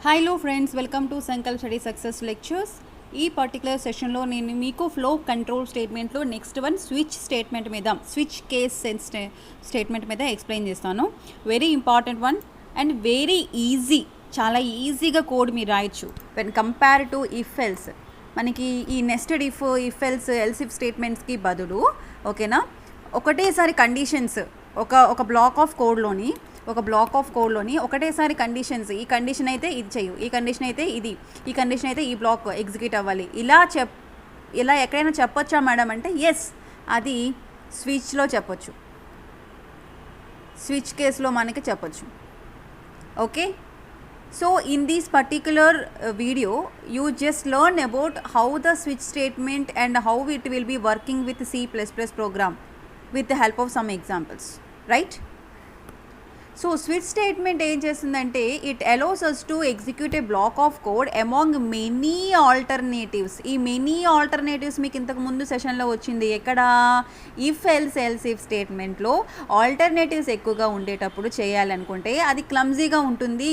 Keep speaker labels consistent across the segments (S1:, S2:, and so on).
S1: Hello friends, welcome to Sankalp study success lectures. ఈ particular సెషన్లో నేను మీకు ఫ్లో కంట్రోల్ స్టేట్మెంట్లో నెక్స్ట్ వన్ స్విచ్ స్టేట్మెంట్ మీద, స్విచ్ కేస్ స్టేట్మెంట్ మీద ఎక్స్ప్లెయిన్ చేస్తాను. Very important one and very easy, చాలా ఈజీగా కోడ్ మీరు రాయొచ్చు when compare to if else. మనకి ఈ నెస్టెడ్ ఇఫ్ ఎల్స్ ఎల్సిఫ్ స్టేట్మెంట్స్కి బదులు, ఓకేనా, ఒకటేసారి కండిషన్స్ ఒక బ్లాక్ ఆఫ్ కోడ్లోని ఒకటేసారి కండిషన్స్, ఈ కండిషన్ అయితే ఇది చెయ్యు, ఈ కండిషన్ అయితే ఇది, ఈ కండిషన్ అయితే ఈ బ్లాక్ ఎగ్జిక్యూట్ అవ్వాలి, ఇలా ఎక్కడైనా చెప్పొచ్చా మేడం అంటే ఎస్, అది స్విచ్లో చెప్పొచ్చు, స్విచ్ కేసులో మనకి చెప్పొచ్చు. Okay, so in this particular video you just learn about how the switch statement and how it will be working with C++ program with the help of some examples, right? So switch statement ఏం చేస్తుందంటే it allows us to execute a block of code among many alternatives. ఈ many alternatives మీకు ఇంతకు ముందు సెషన్లో వచ్చింది ఎక్కడ, if elif స్టేట్మెంట్లో alternatives ఎక్కువగా ఉండేటప్పుడు చేయాలనుకుంటే అది క్లమ్జీగా ఉంటుంది,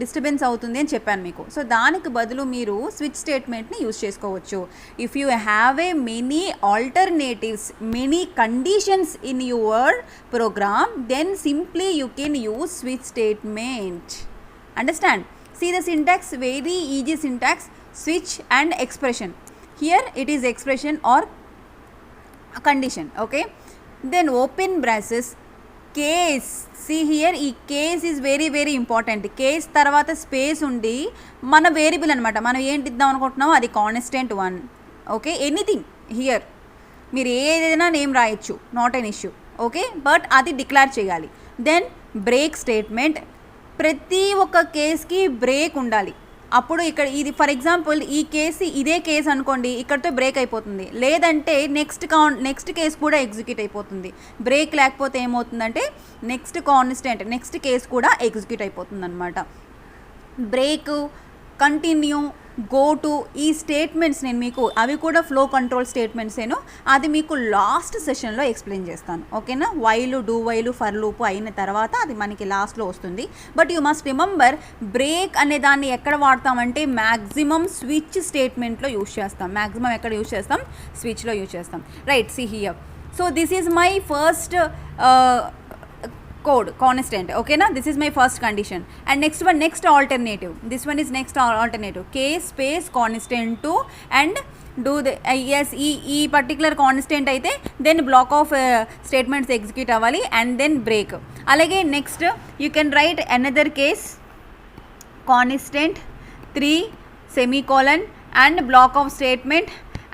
S1: డిస్టర్బెన్స్ అవుతుంది అని చెప్పాను మీకు. సో దానికి బదులు మీరు స్విచ్ స్టేట్మెంట్ని యూజ్ చేసుకోవచ్చు. If you have a many alternatives, many conditions in your program, then simply you can use switch statement. Understand? See the syntax, very easy syntax, switch and expression. Here it is expression or condition. Okay, then open braces, case. See here, ఈ case is very very important. Case తర్వాత space ఉండి మన variable అనమాట, మనం ఏంటి ఇద్దాం అనుకుంటున్నామో అది కాన్స్టెంట్ 1. ఓకే, ఎనీథింగ్ హియర్ మీరు ఏదైనా నేమ్ రాయొచ్చు, not an issue. Okay, but అది డిక్లేర్ చేయాలి. దెన్ బ్రేక్ స్టేట్మెంట్, ప్రతి ఒక్క కేస్కి బ్రేక్ ఉండాలి. అప్పుడు ఇక్కడ ఇది ఫర్ ఎగ్జాంపుల్ ఈ కేసు ఇదే కేసు అనుకోండి, ఇక్కడితో బ్రేక్ అయిపోతుంది, లేదంటే నెక్స్ట్ కేసు కూడా ఎగ్జిక్యూట్ అయిపోతుంది. బ్రేక్ లేకపోతే ఏమవుతుందంటే నెక్స్ట్ కేసు కూడా ఎగ్జిక్యూట్ అయిపోతుంది అనమాట. బ్రేక్, కంటిన్యూ, గో టు, ఈ స్టేట్మెంట్స్ నేను మీకు అవి కూడా ఫ్లో కంట్రోల్ స్టేట్మెంట్సేను, అది మీకు లాస్ట్ సెషన్లో ఎక్స్ప్లెయిన్ చేస్తాను. ఓకేనా, వైలు, డూ వైలు, ఫర్ లూపు అయిన తర్వాత అది మనకి లాస్ట్లో వస్తుంది. But you must remember, break అనే దాన్ని ఎక్కడ వాడతామంటే మ్యాక్సిమం స్విచ్ స్టేట్మెంట్లో యూజ్ చేస్తాం. మ్యాక్సిమం ఎక్కడ యూజ్ చేస్తాం? స్విచ్లో యూజ్ చేస్తాం. Right, see here. So this is my first code constant. Okay na, this is my first condition. And next alternative, this one is next alternative, case space constant 2 and do the yes, ఈ particular constant అయితే then block of statements execute అవ్వాలి and then break. అలాగే next you can write another case constant 3 semicolon and block of statement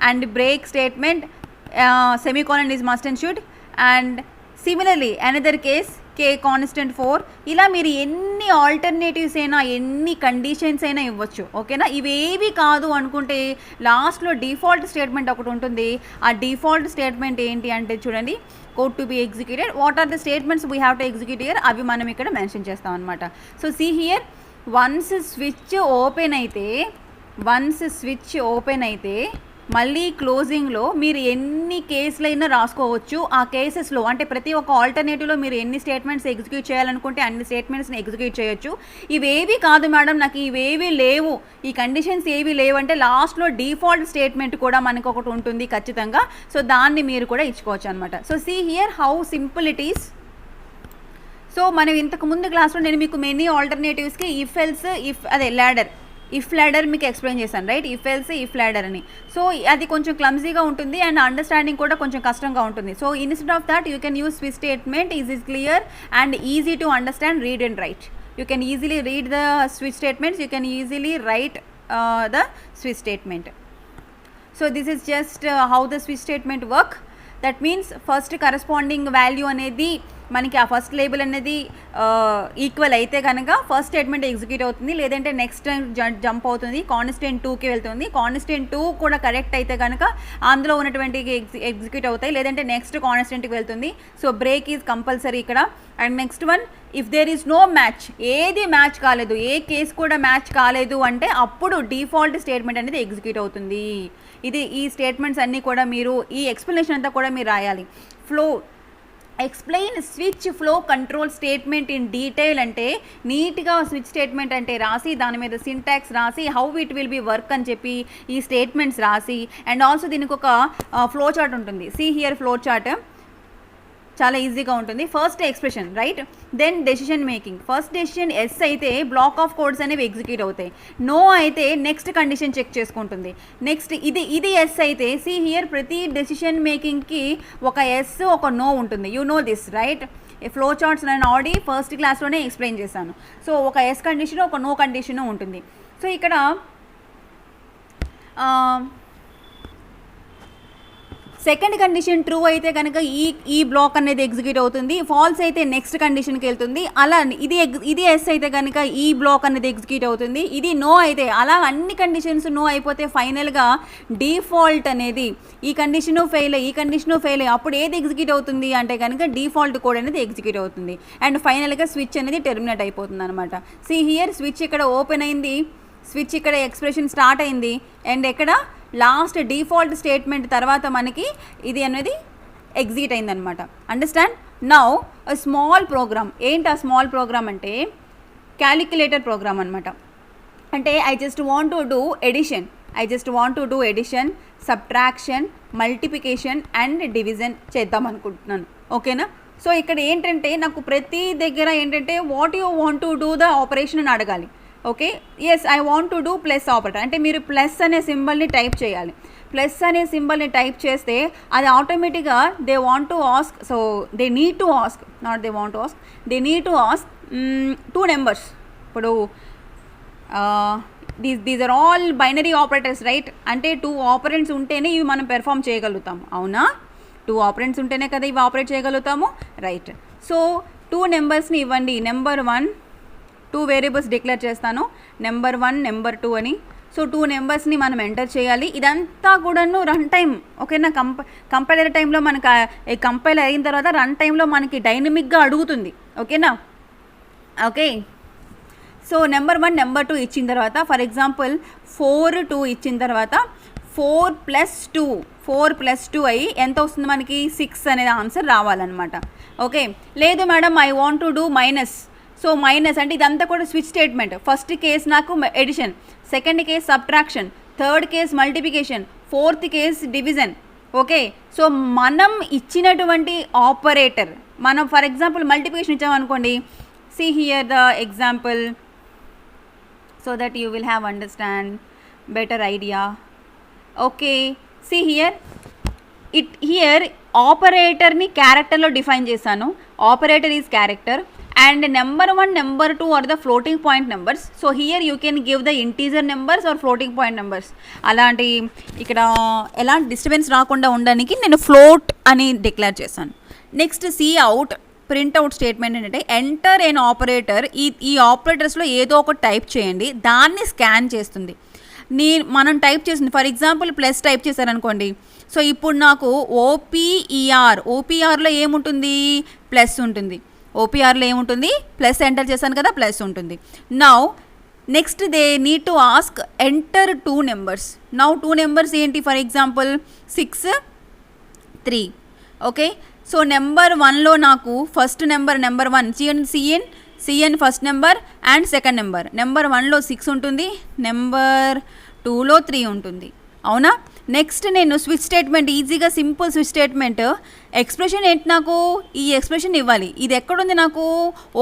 S1: and break statement, semicolon is must and should, and similarly another case K constant 4. ఇలా మీరు ఎన్ని alternatives అయినా, ఎన్ని conditions అయినా ఇవ్వచ్చు. ఓకేనా, ఇవేవి కాదు అనుకుంటే లాస్ట్లో డిఫాల్ట్ స్టేట్మెంట్ ఒకటి ఉంటుంది. ఆ డిఫాల్ట్ స్టేట్మెంట్ ఏంటి అంటే చూడండి, code to be executed, what are the statements we have to execute here, అవి మనం ఇక్కడ మెన్షన్ చేస్తాం అనమాట. So see here, once switch open అయితే మళ్ళీ క్లోజింగ్లో మీరు ఎన్ని కేసులైనా రాసుకోవచ్చు. ఆ కేసెస్లో అంటే ప్రతి ఒక్క ఆల్టర్నేటివ్లో మీరు ఎన్ని స్టేట్మెంట్స్ ఎగ్జిక్యూట్ చేయాలనుకుంటే అన్ని స్టేట్మెంట్స్ని ఎగ్జిక్యూట్ చేయొచ్చు. ఇవేవి కాదు మేడం, నాకు ఇవేవి లేవు, ఈ కండిషన్స్ ఏవి లేవు అంటే లాస్ట్లో డిఫాల్ట్ స్టేట్మెంట్ కూడా మనకు ఒకటి ఉంటుంది ఖచ్చితంగా. సో దాన్ని మీరు కూడా ఇచ్చుకోవచ్చు అనమాట. So see here how simple it is. So మనం ఇంతకు ముందు క్లాస్లో నేను మీకు మెనీ ఆల్టర్నేటివ్స్కి ఇఫ్ ల్యాడర్ మీకు ఎక్స్ప్లెయిన్ చేశాను, రైట్? ఇఫ్ ల్యాడర్ అని. సో అది కొంచెం క్లమ్జీగా ఉంటుంది అండ్ అండర్స్టాండింగ్ కూడా కొంచెం కష్టంగా ఉంటుంది. So instead of that you can use switch statement, is clear and easy to understand, read and right. You can easily read the switch statements, you can easily right the switch statement. So this is just how the switch statement work. That means first corresponding value అనేది మనకి ఆ first label అనేది equal అయితే కనుక first statement execute అవుతుంది, లేదంటే next jump అవుతుంది, constant 2కి వెళ్తుంది. కాన్స్టెంట్ 2 కూడా కరెక్ట్ అయితే కనుక అందులో ఉన్నటువంటి ఎగ్జిక్యూట్ అవుతాయి, లేదంటే నెక్స్ట్ కాన్స్టెంట్కి వెళ్తుంది. సో బ్రేక్ ఈజ్ కంపల్సరీ ఇక్కడ. And next one, if there is no match, ఏది మ్యాచ్ కాలేదు, ఏ కేసు కూడా మ్యాచ్ కాలేదు అంటే అప్పుడు డిఫాల్ట్ స్టేట్మెంట్ అనేది ఎగ్జిక్యూట్ అవుతుంది. ఈ స్టేట్మెంట్స్ అన్నీ కూడా మీరు, ఈ ఎక్స్ప్లెనేషన్ అంతా కూడా మీరు రాయాలి. Explain switch flow control statement in detail అంటే నీట్గా స్విచ్ స్టేట్మెంట్ అంటే రాసి దాని మీద సింటాక్స్ రాసి how it will be work అని చెప్పి ఈ స్టేట్మెంట్స్ రాసి అండ్ ఆల్సో దీనికి ఒక ఫ్లో చార్ట్ ఉంటుంది. సీ హియర్ ఫ్లో చార్ట్ చాలా ఈజీగా ఉంటుంది. First expression right, then decision making. First decision yes అయితే బ్లాక్ ఆఫ్ కోడ్స్ అనేవి ఎగ్జిక్యూట్ అవుతాయి. నో అయితే నెక్స్ట్ కండిషన్ చెక్ చేసుకుంటుంది. నెక్స్ట్ ఇది ఎస్ అయితే సి హియర్ ప్రతి డెసిషన్ మేకింగ్కి ఒక ఎస్ ఒక నో ఉంటుంది. You know this right. Flow charts నేను ఆల్రెడీ ఫస్ట్ క్లాస్లోనే ఎక్స్ప్లెయిన్ చేశాను. సో ఒక ఎస్ కండిషన్ ఒక నో కండిషన్ ఉంటుంది. సో ఇక్కడ సెకండ్ కండిషన్ ట్రూ అయితే కనుక ఈ బ్లాక్ అనేది ఎగ్జిక్యూట్ అవుతుంది. ఫాల్స్ అయితే నెక్స్ట్ కండిషన్కి వెళ్తుంది. అలా ఇది ఎస్ అయితే కనుక ఈ బ్లాక్ అనేది ఎగ్జిక్యూట్ అవుతుంది. ఇది నో అయితే అలా అన్ని కండిషన్స్ నో అయిపోతే ఫైనల్గా డిఫాల్ట్ అనేది ఈ కండిషను ఫెయిల్ అయ్యి ఈ కండిషను ఫెయిల్ అయ్యి అప్పుడు ఏది ఎగ్జిక్యూట్ అవుతుంది అంటే కనుక డిఫాల్ట్ కోడ్ అనేది ఎగ్జిక్యూట్ అవుతుంది. అండ్ ఫైనల్గా స్విచ్ అనేది టెర్మినేట్ అయిపోతుంది అనమాట. సి హియర్ స్విచ్ ఇక్కడ ఓపెన్ అయింది, స్విచ్ ఇక్కడ ఎక్స్ప్రెషన్ స్టార్ట్ అయింది అండ్ ఎక్కడ లాస్ట్ డిఫాల్ట్ స్టేట్మెంట్ తర్వాత మనకి ఇది అనేది ఎగ్జిట్ అయిందనమాట. Understand. Now a small program. ఏంటి ఆ స్మాల్ ప్రోగ్రామ్ అంటే క్యాలిక్యులేటర్ ప్రోగ్రామ్ అనమాట. అంటే I just want to do addition subtraction multiplication and division చేద్దాం అనుకుంటున్నాను. ఓకేనా. సో ఇక్కడ ఏంటంటే నాకు ప్రతి దగ్గర ఏంటంటే what you want to do the operation అని అడగాలి. Okay, yes I want to do plus operator అంటే మీరు ప్లస్ అనే సింబల్ని టైప్ చేయాలి. ప్లస్ అనే సింబల్ని టైప్ చేస్తే అది ఆటోమేటిక్గా they want to ask, so they need to ask, not they want to ask, they need to ask 2 numbers. ఇప్పుడు these are all binary operators right. అంటే 2 ఆపరెంట్స్ ఉంటేనే ఇవి మనం పెర్ఫామ్ చేయగలుగుతాము. అవునా, 2 ఆపరెంట్స్ ఉంటేనే కదా ఇవి ఆపరేట్ చేయగలుగుతాము రైట్. సో 2 నెంబర్స్ని ఇవ్వండి. నెంబర్ 1 2 వేరియబుల్స్ డిక్లేర్ చేస్తాను, నెంబర్ 1 నెంబర్ 2 అని. సో 2 నెంబర్స్ని మనం ఎంటర్ చేయాలి. ఇదంతా కూడాను రన్ టైం. ఓకేనా. కంపైలర్ టైంలో మనకు కంపైల్ అయిన తర్వాత రన్ టైంలో మనకి డైనమిక్గా అడుగుతుంది. ఓకేనా. ఓకే. సో నెంబర్ 1 నెంబర్ 2 ఇచ్చిన తర్వాత ఫర్ ఎగ్జాంపుల్ 4 2 ఇచ్చిన తర్వాత 4 ప్లస్ 2 అయ్యి ఎంత వస్తుంది మనకి 6 అనేది ఆన్సర్ రావాలన్నమాట. ఓకే. లేదు madam I want to do minus. So minus అంటే ఇదంతా కూడా స్విచ్ స్టేట్మెంట్. ఫస్ట్ కేస్ నాకు addition, second case subtraction, third case multiplication, fourth case division. Okay. So మనం ఇచ్చినటువంటి ఆపరేటర్ మనం ఫర్ ఎగ్జాంపుల్ మల్టిప్లికేషన్ ఇచ్చామనుకోండి. See here the example so that you will have understand better idea. Okay. See here ఆపరేటర్ని క్యారెక్టర్లో define చేశాను. Operator is character and number 1 number 2 are the floating point numbers. So here you can give the integer numbers or floating point numbers. అలాంటి ఇక్కడ ఎలాంటి disturbance రాకుండా ఉండడానికి నేను float అని డిక్లేర్ చేశాను. Next c out printout statement ఏంటంటే enter an operator. ఈ ఆపరేటర్స్లో ఏదో ఒకటి టైప్ చేయండి, దాన్ని స్కాన్ చేస్తుంది. మనం టైప్ చేసింది ఫర్ ఎగ్జాంపుల్ ప్లస్ టైప్ చేశారనుకోండి. సో ఇప్పుడు నాకు ఓపీఆర్లో ఏముంటుంది ప్లస్ ఉంటుంది. ఓపీఆర్లో ఏముంటుంది ప్లస్ ఎంటర్ చేశాను కదా ప్లస్ ఉంటుంది. Now next they need to ask enter 2 numbers. Now 2 numbers ఏంటి for example 6 3. Okay. So number 1లో నాకు ఫస్ట్ నెంబర్ 1 సిఎన్ first number and second number 1లో 6 ఉంటుంది, నెంబర్ 2లో 3 ఉంటుంది. అవునా. నెక్స్ట్ నేను స్విచ్ స్టేట్మెంట్ ఈజీగా సింపుల్ స్విచ్ స్టేట్మెంట్ ఎక్స్ప్రెషన్ ఏంటి నాకు ఈ ఎక్స్ప్రెషన్ ఇవ్వాలి. ఇది ఎక్కడుంది నాకు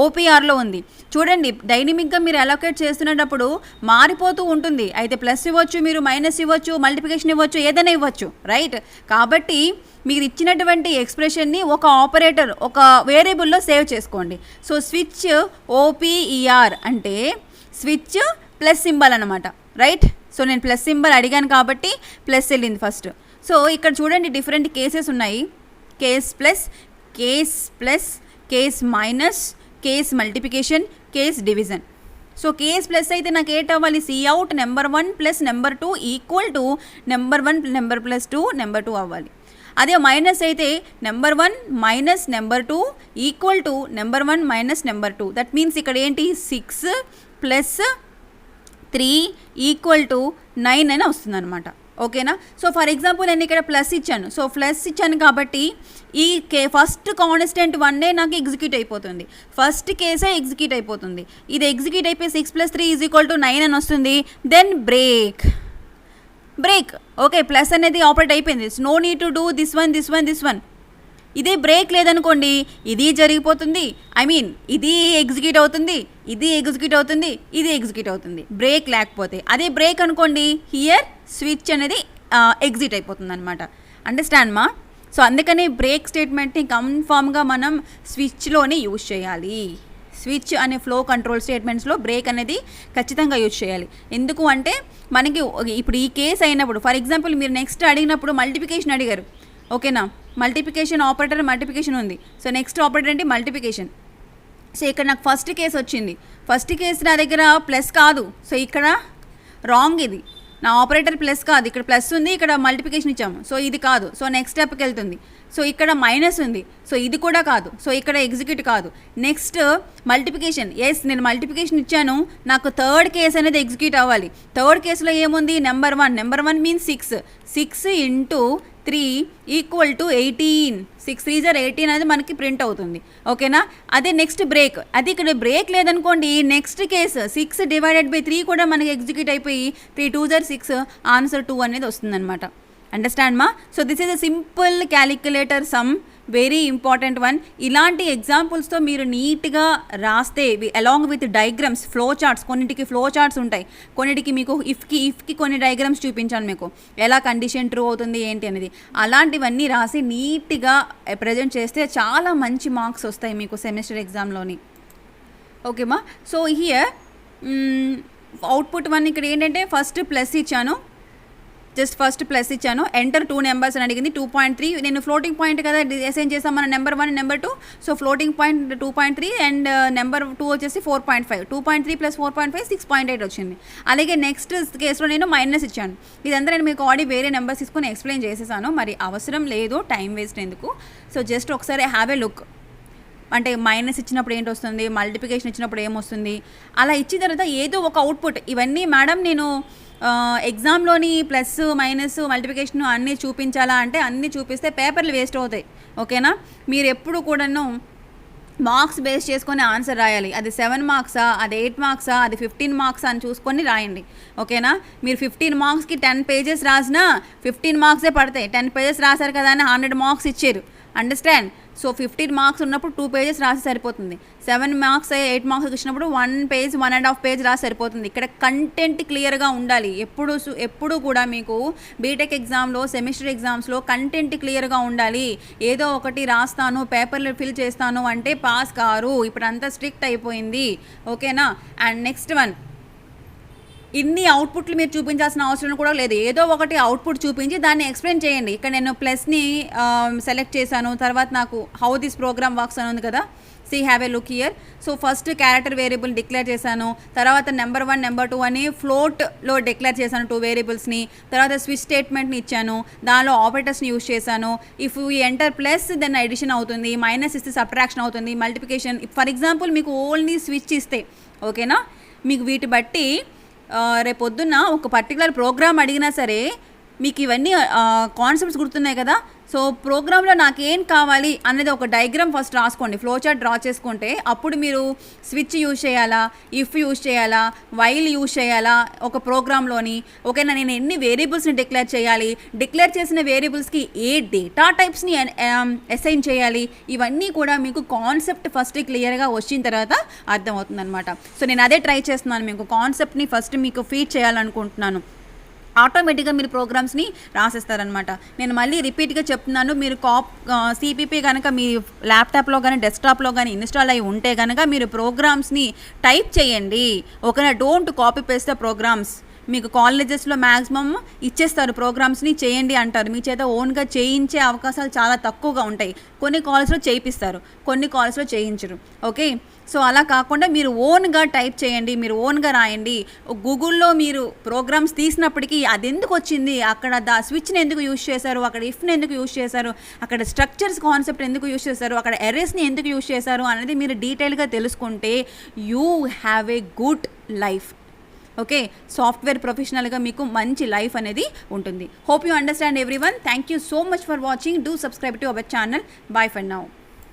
S1: ఓపీఆర్లో ఉంది. చూడండి డైనమిక్గా మీరు అలొకేట్ చేస్తున్నప్పుడు మారిపోతూ ఉంటుంది. అయితే ప్లస్ ఇవ్వచ్చు, మీరు మైనస్ ఇవ్వచ్చు, మల్టిప్లికేషన్ ఇవ్వచ్చు, ఏదైనా ఇవ్వచ్చు రైట్. కాబట్టి మీరు ఇచ్చినటువంటి ఎక్స్ప్రెషన్ని ఒక ఆపరేటర్ ఒక వేరియబుల్లో సేవ్ చేసుకోండి. సో స్విచ్ ఓపీఈఆర్ అంటే స్విచ్ ప్లస్ సింబల్ అనమాట రైట్. సో నేను ప్లస్ సింబల్ అడిగాను కాబట్టి ప్లస్ వెళ్ళింది ఫస్ట్. సో ఇక్కడ చూడండి డిఫరెంట్ కేసెస్ ఉన్నాయి. Case plus case minus, case multiplication, case division. So case plus అయితే నాకు ఏంటి అవ్వాలి c out number 1 plus number 2 equal to number 1 number plus 2 number 2 అవ్వాలి. అదే మైనస్ అయితే number 1 minus number 2 equal to number 1 minus number 2. That means ఇక్కడ ఏంటి 6 plus 3 equal to 9 అని వస్తుంది అనమాట. ఓకేనా. సో ఫర్ ఎగ్జాంపుల్ నేను ఇక్కడ ప్లస్ ఇచ్చాను. సో ప్లస్ ఇచ్చాను కాబట్టి ఈ ఫస్ట్ కాన్స్టెంట్ 1 నాకు ఎగ్జిక్యూట్ అయిపోతుంది, ఫస్ట్ కేసే ఎగ్జిక్యూట్ అయిపోతుంది. ఇది ఎగ్జిక్యూట్ అయిపోయి 6 + 3 = 9 అని వస్తుంది. Then break. ఓకే, ప్లస్ అనేది ఆపరేట్ అయిపోయింది. No need to do this one. ఇదే బ్రేక్ లేదనుకోండి, ఇది జరిగిపోతుంది, ఇది ఎగ్జిక్యూట్ అవుతుంది, ఇది ఎగ్జిక్యూట్ అవుతుంది, ఇది ఎగ్జిక్యూట్ అవుతుంది, బ్రేక్ లేకపోతే. అదే బ్రేక్ అనుకోండి, హియర్ స్విచ్ అనేది ఎగ్జిట్ అయిపోతుంది అనమాట. అండర్స్టాండ్ మా? సో అందుకని బ్రేక్ స్టేట్మెంట్ని కన్ఫామ్గా మనం స్విచ్లోనే యూజ్ చేయాలి. స్విచ్ అనే ఫ్లో కంట్రోల్ స్టేట్మెంట్స్లో బ్రేక్ అనేది ఖచ్చితంగా యూజ్ చేయాలి. ఎందుకు అంటే మనకి ఇప్పుడు ఈ కేసు అయినప్పుడు, ఫర్ ఎగ్జాంపుల్ మీరు నెక్స్ట్ అడిగినప్పుడు మల్టిప్లికేషన్ అడిగారు, ఓకేనా. మల్టిప్లికేషన్ ఆపరేటర్ మల్టిప్లికేషన్ ఉంది. సో నెక్స్ట్ ఆపరేటర్ ఏంటి? మల్టిప్లికేషన్. సో ఇక్కడ నాకు ఫస్ట్ కేసు వచ్చింది, ఫస్ట్ కేసు నా దగ్గర ప్లస్ కాదు. సో ఇక్కడ రాంగ్, ఇది నా ఆపరేటర్ ప్లస్ కాదు, ఇక్కడ ప్లస్ ఉంది, ఇక్కడ మల్టిప్లికేషన్ ఇచ్చాము, సో ఇది కాదు. సో నెక్స్ట్ స్టెప్కి వెళ్తుంది. సో ఇక్కడ మైనస్ ఉంది, సో ఇది కూడా కాదు, సో ఇక్కడ ఎగ్జిక్యూట్ కాదు. నెక్స్ట్ మల్టిప్లికేషన్, నేను మల్టిప్లికేషన్ ఇచ్చాను, నాకు థర్డ్ కేసు అనేది ఎగ్జిక్యూట్ అవ్వాలి. థర్డ్ కేసులో ఏముంది? Number one means 6 × 3 = 18. 6 × 3 = 18 అనేది మనకి ప్రింట్ అవుతుంది, ఓకేనా. అదే నెక్స్ట్ బ్రేక్, అది ఇక్కడ బ్రేక్ లేదనుకోండి, నెక్స్ట్ కేసు 6 / 3 కూడా మనకి ఎగ్జిక్యూట్ అయిపోయి 3 × 2 = 6, ఆన్సర్ 2 అనేది వస్తుంది అనమాట. అండర్స్టాండ్ మా? So this is a simple calculator some, very important one. ఇలాంటి ఎగ్జాంపుల్స్తో మీరు నీట్గా రాస్తే along with diagrams, flow charts, కొన్నింటికి ఫ్లో చార్ట్స్ ఉంటాయి, కొన్నిటికి మీకు ఇఫ్కి కొన్ని డయాగ్రామ్స్ చూపించాను మీకు, ఎలా కండిషన్ ట్రూ అవుతుంది ఏంటి అనేది. అలాంటివన్నీ రాసి నీట్గా ప్రజెంట్ చేస్తే చాలా మంచి మార్క్స్ వస్తాయి మీకు సెమిస్టర్ ఎగ్జామ్లోని, ఓకేమా. సో హియర్ అవుట్పుట్ 1 ఇక్కడ ఏంటంటే ఫస్ట్ ప్లస్ ఇచ్చాను, జస్ట్ ఫస్ట్ ప్లస్ ఇచ్చాను, ఎంటర్ 2 నెంబర్స్ అని అడిగింది. 2.3 నేను ఫ్లోటింగ్ పాయింట్ కదా అసైన్ చేసాం మనం, number 1 number 2. So floating point 2.3 and number 2 వచ్చేసి 4.5. 2.3 + 4.5 6.8 వచ్చింది. అలాగే నెక్స్ట్ కేసులో నేను మైనస్ ఇచ్చాను. ఇదంతా నేను మీకు ఆల్రెడీ వేరే నెంబర్స్ తీసుకొని ఎక్స్ప్లెయిన్ చేసేసాను, మరి అవసరం లేదు, టైం వేస్ట్ ఎందుకు. సో జస్ట్ ఒకసారి హ్యావ్ ఏ లుక్, అంటే మైనస్ ఇచ్చినప్పుడు ఏంటి వస్తుంది, మల్టిప్లికేషన్ ఇచ్చినప్పుడు ఏమొస్తుంది, అలా ఇచ్చిన తర్వాత ఏదో ఒక అవుట్పుట్. ఇవన్నీ మేడం నేను ఎగ్జామ్లోని ప్లస్ మైనస్ మల్టిప్లికేషన్ అన్నీ చూపించాలా అంటే అన్నీ చూపిస్తే పేపర్లు వేస్ట్ అవుతాయి, ఓకేనా. మీరు ఎప్పుడు కూడాను మార్క్స్ బేస్ చేసుకొని ఆన్సర్ రాయాలి. అది 7 మార్క్సా, అది 8 మార్క్సా, అది 15 మార్క్సా అని చూసుకొని రాయండి, ఓకేనా. మీరు 15 మార్క్స్కి 10 పేజెస్ రాసినా 15 మార్క్సే పడతాయి. 10 పేజెస్ రాశారు కదా అని 100 మార్క్స్ ఇచ్చారు, అండర్స్టాండ్. సో 15 మార్క్స్ ఉన్నప్పుడు 2 పేజెస్ రాసి సరిపోతుంది. 7 మార్క్స్ 8 మార్క్స్ ఇచ్చినప్పుడు 1 పేజ్ 1.5 పేజ్ రాసి సరిపోతుంది. ఇక్కడ కంటెంట్ క్లియర్గా ఉండాలి. ఎప్పుడు కూడా మీకు బీటెక్ ఎగ్జామ్లో, సెమిస్టర్ ఎగ్జామ్స్లో కంటెంట్ క్లియర్గా ఉండాలి. ఏదో ఒకటి రాస్తాను, పేపర్లు ఫిల్ చేస్తాను అంటే పాస్ కారు. ఇప్పుడు అంతా స్ట్రిక్ట్ అయిపోయింది, ఓకేనా. అండ్ నెక్స్ట్ వన్, ఇన్ని అవుట్పుట్లు మీరు చూపించాల్సిన అవసరం కూడా లేదు. ఏదో ఒకటి అవుట్పుట్ చూపించి దాన్ని ఎక్స్ప్లెయిన్ చేయండి. ఇక్కడ నేను ప్లస్ని సెలెక్ట్ చేశాను, తర్వాత నాకు హౌ దిస్ ప్రోగ్రామ్ వర్క్స్ అని ఉంది కదా, see have a look here. So first character variable declare చేశాను, తర్వాత నెంబర్ 1 నెంబర్ 2 అని ఫ్లోట్లో డిక్లేర్ చేశాను 2 వేరియబుల్స్ని. తర్వాత స్విచ్ స్టేట్మెంట్ని ఇచ్చాను, దానిలో ఆపరేటర్స్ని యూజ్ చేశాను. If you enter plus then addition అవుతుంది, మైనస్ ఇస్తే సబ్ట్రాక్షన్ అవుతుంది, మల్టిప్లికేషన్. ఫర్ ఎగ్జాంపుల్ మీకు ఓన్లీ స్విచ్ ఇస్తే, ఓకేనా, మీకు వీటి బట్టి రేపొద్దున్న ఒక పర్టికులర్ ప్రోగ్రామ్ అడిగినా సరే మీకు ఇవన్నీ కాన్సెప్ట్స్ గుర్తున్నాయి కదా. సో ప్రోగ్రాంలో నాకేం కావాలి అనేది ఒక డయాగ్రామ్ ఫస్ట్ రాసుకోండి, ఫ్లో చార్ట్ డ్రా చేసుకుంటే అప్పుడు మీరు స్విచ్ యూజ్ చేయాలా, ఇఫ్ యూజ్ చేయాలా, వైల్ యూజ్ చేయాలా ఒక ప్రోగ్రాంలోని, ఓకేనా. నేను ఎన్ని వేరియబుల్స్ని డిక్లేర్ చేయాలి, డిక్లేర్ చేసిన వేరియబుల్స్కి ఏ డేటా టైప్స్ని అసైన్ చేయాలి, ఇవన్నీ కూడా మీకు కాన్సెప్ట్ ఫస్ట్ క్లియర్గా వచ్చిన తర్వాత అర్థమవుతుంది అనమాట. సో నేను అదే ట్రై చేస్తున్నాను, మీకు కాన్సెప్ట్ని ఫస్ట్ మీకు ఫీడ్ చేయాలనుకుంటున్నాను. ఆటోమేటిక్గా మీరు ప్రోగ్రామ్స్ని రాసేస్తారనమాట. నేను మళ్ళీ రిపీట్గా చెప్తున్నాను, మీరు సిపిపి కనుక మీ ల్యాప్టాప్లో కానీ డెస్క్టాప్లో కానీ ఇన్స్టాల్ అయి ఉంటే కనుక మీరు ప్రోగ్రామ్స్ని టైప్ చేయండి, ఓకేనా. Don't copy paste the programs. మీకు కాలేజెస్లో మ్యాక్సిమం ఇచ్చేస్తారు, ప్రోగ్రామ్స్ని చేయండి అంటారు, మీ చేత ఓన్గా చేయించే అవకాశాలు చాలా తక్కువగా ఉంటాయి. కొన్ని కాలేజ్లో చేయిస్తారు, కొన్ని కాలేజ్లో చేయించరు, ఓకే. సో అలా కాకుండా మీరు ఓన్గా టైప్ చేయండి, మీరు ఓన్గా రాయండి. గూగుల్లో మీరు ప్రోగ్రామ్స్ తీసినప్పటికీ అది ఎందుకు వచ్చింది, అక్కడ స్విచ్ని ఎందుకు యూజ్ చేశారు, అక్కడ ఇఫ్ని ఎందుకు యూజ్ చేశారు, అక్కడ స్ట్రక్చర్స్ కాన్సెప్ట్ ఎందుకు యూజ్ చేశారు, అక్కడ ఎర్రేస్ని ఎందుకు యూజ్ చేశారు అనేది మీరు డీటెయిల్గా తెలుసుకుంటే you have a good life. Okay, software ప్రొఫెషనల్గా మీకు మంచి లైఫ్ అనేది ఉంటుంది. Hope you understand everyone. Thank you so much for watching. Do subscribe to our channel. By for now.